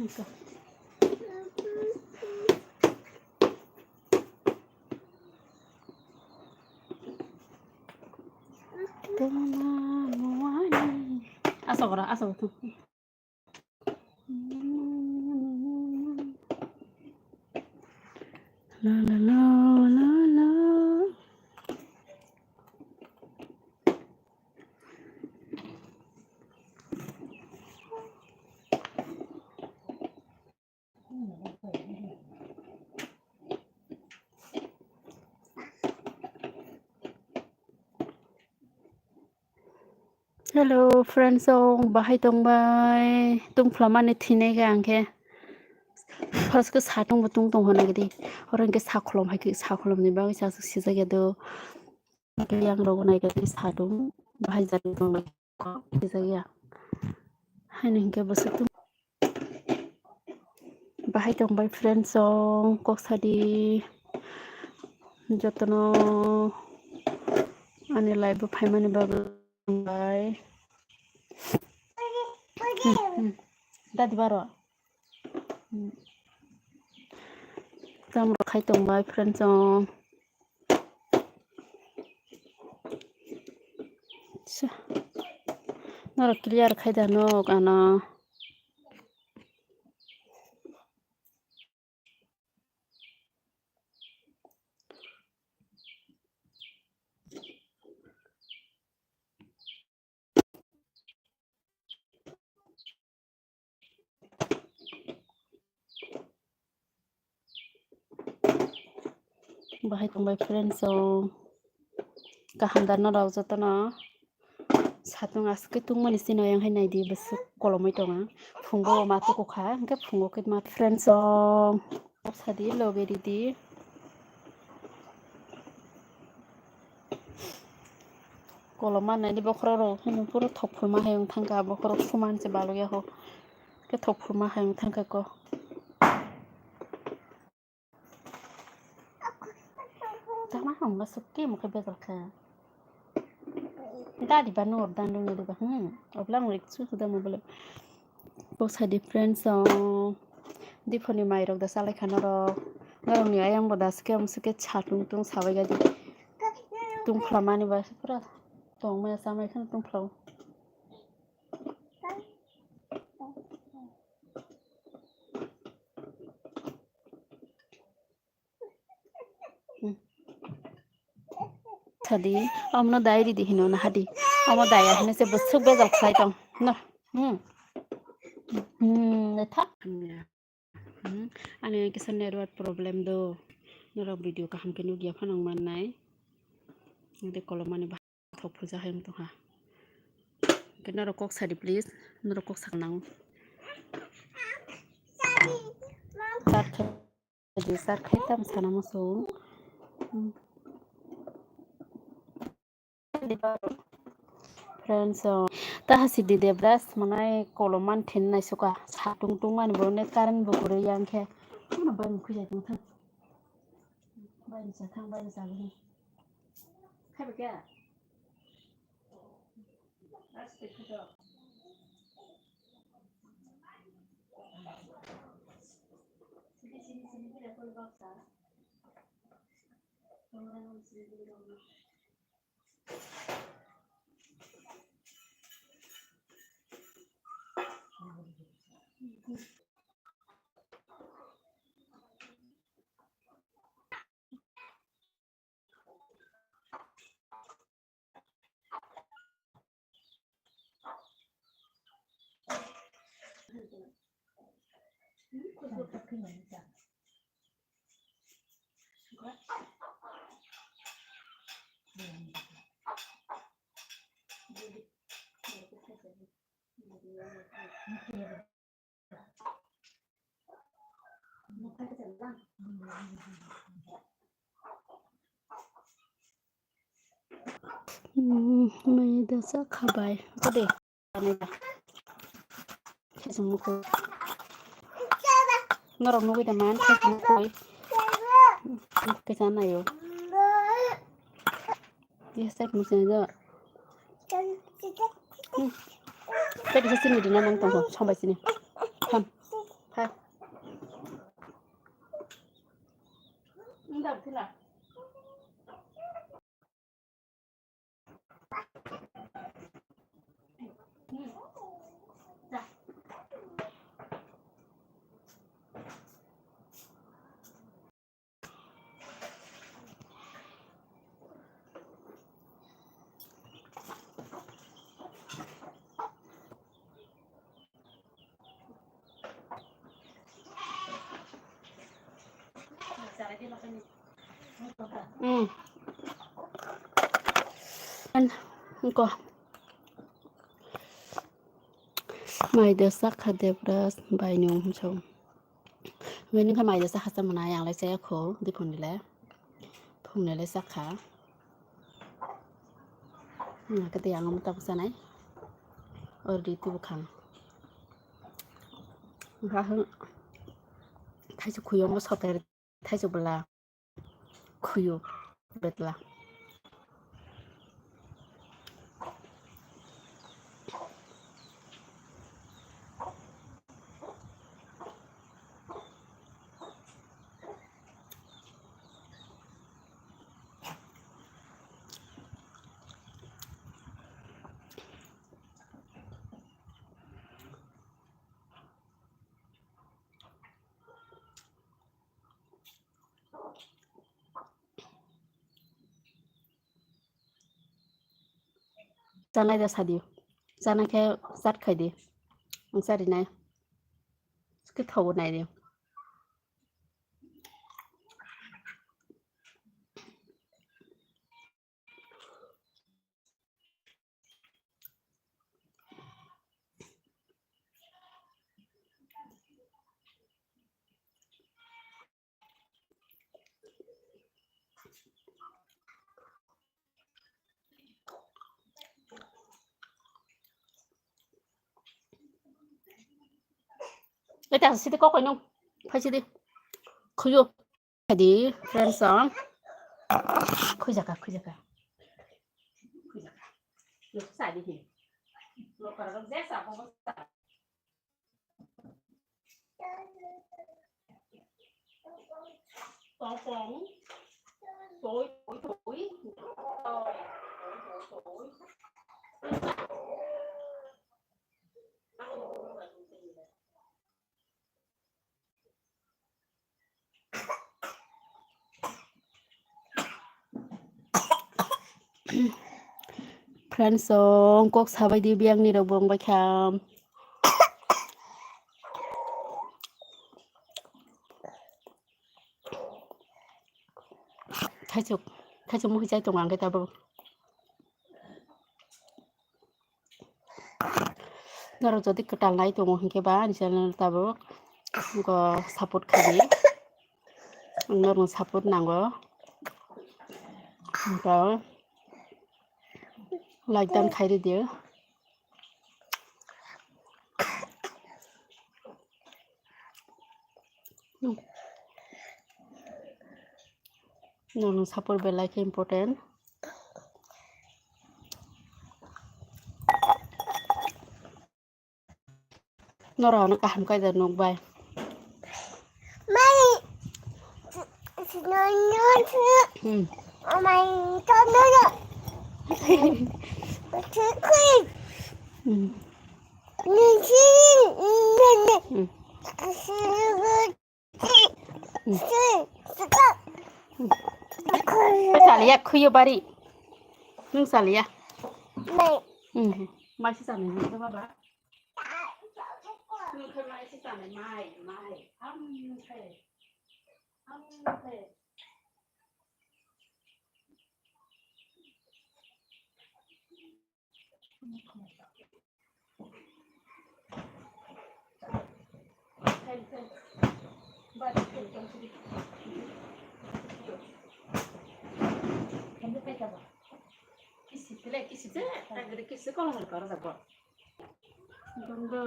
Asal kora, asal tu. La la la la la. Hello friends ong bahai tongbai tungflamani thine ga angke first ke satung butung tong hona gidi orang ke sakolom hai ke sakolom ni bang sa si jaga do ke yang ro nai ke satung bahai jari tong ko si jaga hai ning ke basu bahai tongbai friends ong kok sadi jotono ani live phaimani babu tongbai dadi baro tam khai tongbai friends ong nara clear khai da no kana bahai tongbai friends ong kahandar no rau jotono satung aske tungmani sino yang hai nai di basu kolomai tonga phungo ma to ko kha ke phungo ke ma friends ong sadi logeri di koloma nai di bokro ro hinu puro thokphuma hayung thangka bokro fuman se balo ya ho ke thokphuma hayung thangka ko tama hong ma sukki mo ke bezal kha dadi banu ordan dong ni ba oblang riksu sudah mo bole bosa different song diponi mai rok da salai khana rok ngarong ni ayang boda ske amsuke chatung tung sabai gadi tung flamani ba pura tong ma samai khan tung flaw thadi amno diary di hino na hadi amo daya hine se busuk bezal khai tong na na tha ani kisa network problem do nora video ka hamke nu dia phanang man nai de kolomani ba thok puja hayung to ha ke nora kok sadi please nora kok saknang sar khaitam sana moso friends ta hasidi debras manai koloman thin nai suka satung tung mani bone karan bo gure yang khe na ban khujai tung thang ban sa thang ban sa ni khai ba kya aste khudo sini bila kol baksa orang sini bila mai da sa khabai ko de ani da sumuko ngarong no da man sumuko ke sana yo yes tak musen da tadi sini di nanang tong sampai sini kam đập thế nào anh không có mày được sắc hạt đẹp đó bài nhung chồng với những cái mày được sắc hạt sao màอย่างlại sẽ khổ đi phun này lại sắc khá cái tiền ông tập sao này ở đi tiêu khăn ra hơn thay cho khuya mà sao tay thay cho bala khuya bệt là ra này ra sao đi ra này cái sát khai đi ông sát đi này cái thầu này đi cái tiền xịt có cái nhung phải xịt đi khuya khai đi friends khuya cả được xài đi thì nó còn nó rét sao không có xài con tối friends quốc sao vậy đi biang đi đâu buông bay kham thay cho mũi trái tùng ăn cái tao bông nó jadi ketal naik tuh mungkin keba di channel tabo ko support kali nor support nanggo ko like dan khai dia nor support bell like important nor nó cả ham cái giờ nông bay mày cho nó rồi chứ khi mình Salia khuya bari nung salia mai sẽ làm gì đó ba nung thôi mai sẽ làm mai thề Kisi agak kisi kalau nggak karena apa? Tunggu.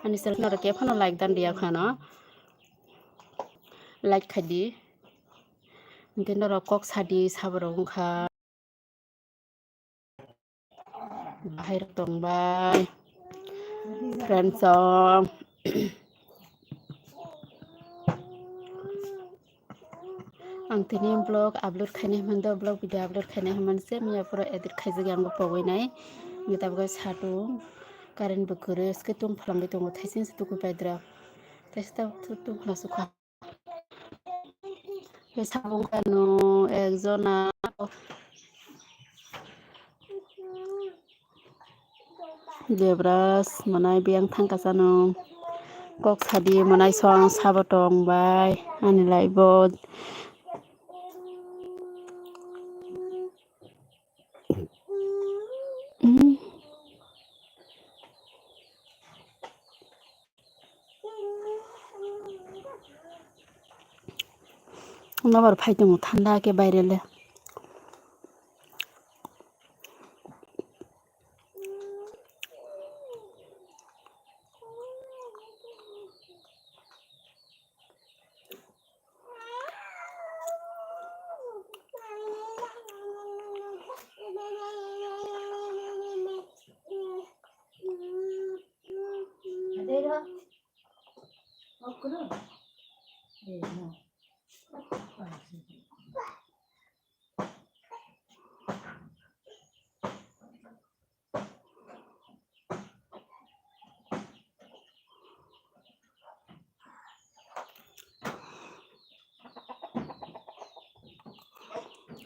Ani sel nara ke phano like dan dia khana like khadi ke nara kok sadi sabrong kha bahai tong bai friends song ang tini blog upload khane mando blog video upload khane manse miya pura edit khaije gang pawai nai ngitab ga satung karen bukure ske tung phlambi tung thaisin stuku paidra testa tung phlasu kha ke sabung kanu ekjona debras manai biang thangka jano kok sadi manai song sabatong bai ani laibot nabar phaitung thanda ke bairele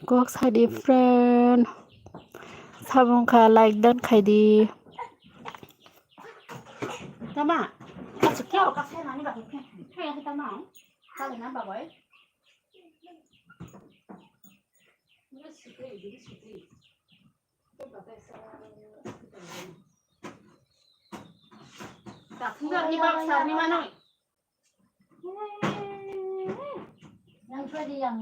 kok sadi friend sabung kha like dan khaidi tama kau ka sai nani ba kai ka tama ka na ba boy tak tinggal ni bab sar ni mana yang tadi yang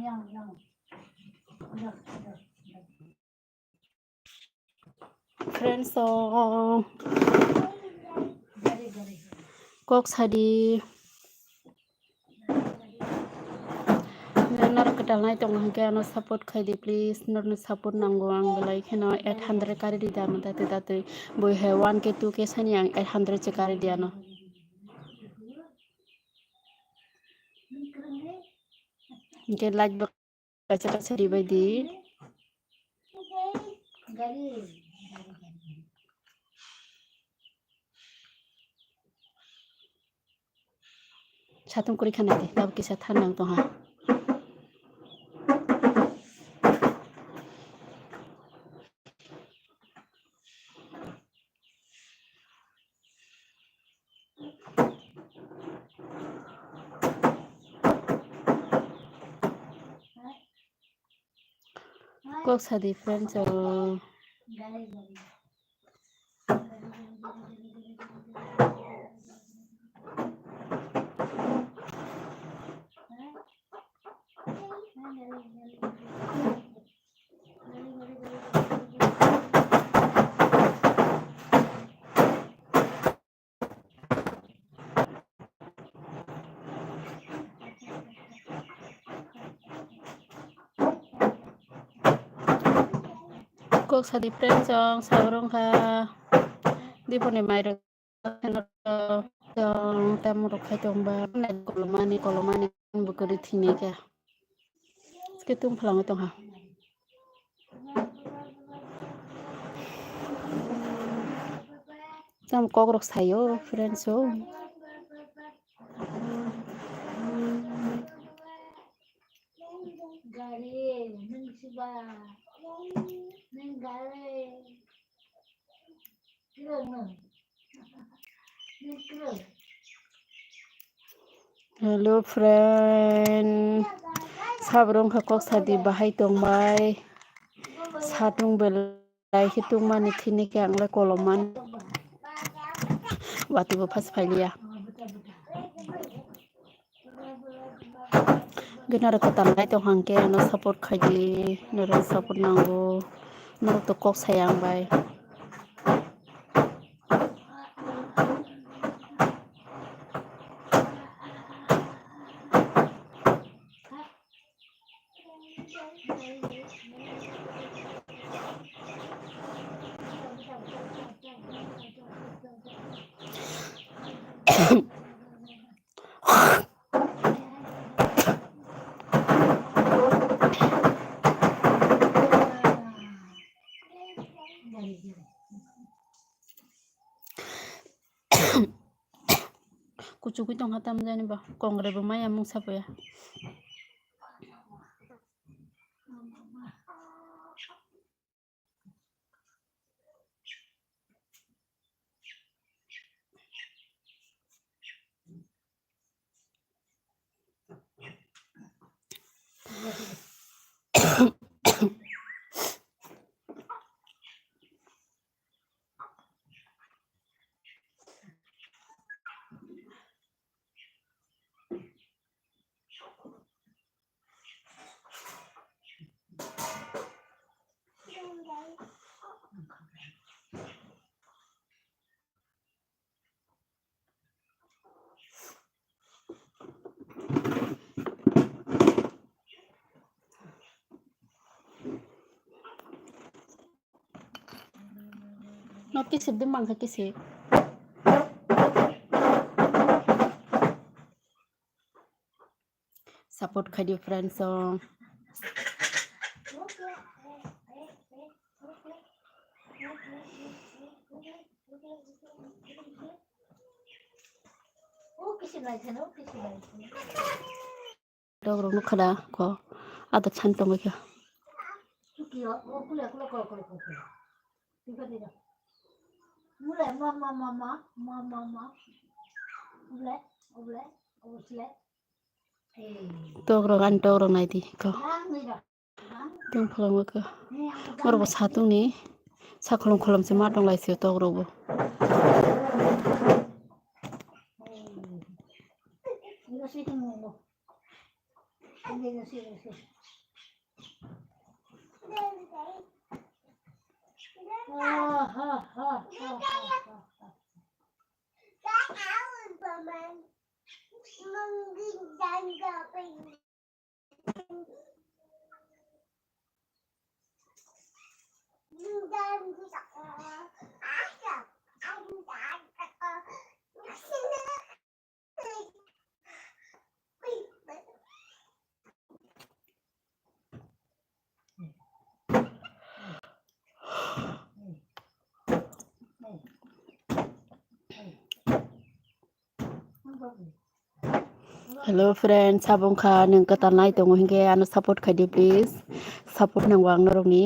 friends song kok sadi nar kedal nai tong hangke ano support khaidi please nor no support nango ang belai kheno 800 kari di dam tate boy he 1k 2k sani ang 800 che kari di ano ke like ba kacha di bai di satung kuri khana de tab kisa thanang to ha kok sadi friends kok sadi friends sabrong kha di pone mairo tamu khai tong ba kolomani bukuri thine ka ske tung phlang tong ha sam kok rok sayo friends hello friend sabrong kha kok sadi bahai tong bai satung belai hitung mani thine ke angla koloman wati bo phas phailia genar ko tanai to hangke no support khaji no support nango no to kok sayang bai Kucuk itong hatam dyan ba? Kongre bumaya mong sapo ya. Nó kisip din mang kisip. Support kadi friends so. Dog rong khada ko ada chantong kya. Dog rong nai di ko. Tung phalang ko. Mor bo satung ni saklong kholam se ma dong lai se dog ro bo. Hello friends, sabong ka nung katanay tong hingge ano support kadi please. Support nang wang norong ni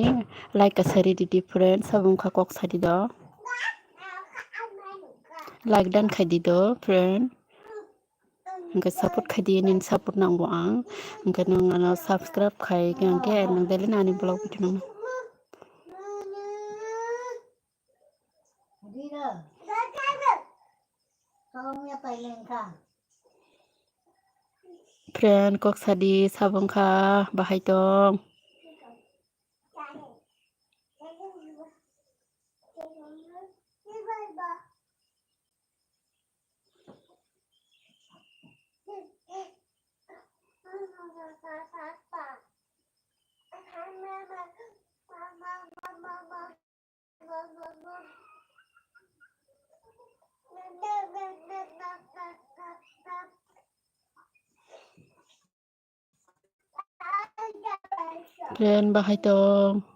like ka sari di friend sabong ka kok sari do. Like dan kadi do friend. Hingga support kadi nin support nang wang. Hingga nung ano subscribe kai hingge nang dalin ani blog itu nung. Friend kok sadi sabong ka bahay tong. Friend bahay tong.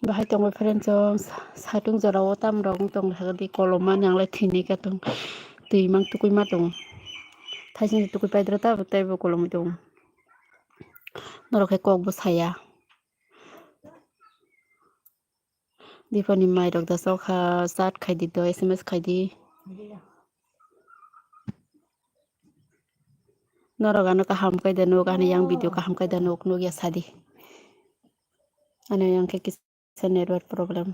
Bahay tong friend tong satung jaraw tam rong tong hagdi koloman yang lai thini ka tong tui mang tukui ma tong thaisin tukui paidra ta tai bo kolom tong norok kok bo saya dipani mai rok da sokha sat khai di do sms khai di norok ano kaham kai da no kana yang video kaham kai da nok no ya sadi ano yang ke kis network problem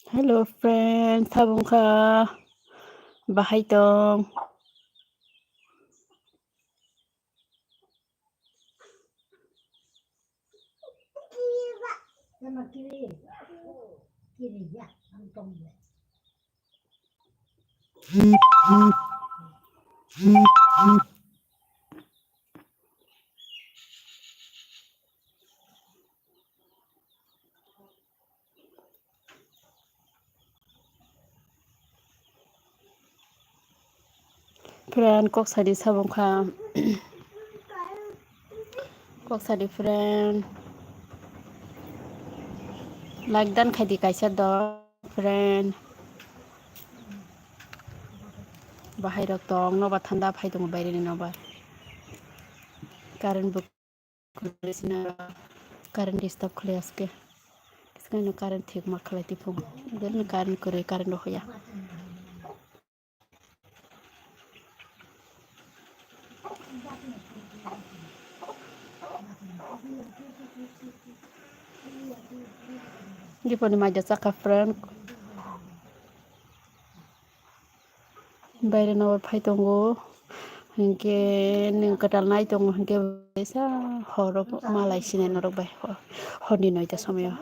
Hello friends, sabong ka. Bahay tong. Friend kok sadi sabong ka. Kok sadi friend. Like dan khai di kaisa do friend. Bahay rok tong noba thanda phai tong bayre ni noba. Current book kulisina current disturb khule aske. Kiskano current thik ma khalai tipung. Then current kore current ro hoya. Giponi maja saka friend. Bayre noba phai tongo. Hingke ning katal nai tongo hingke sa horok malai sine norok bai. Horni noita someyo.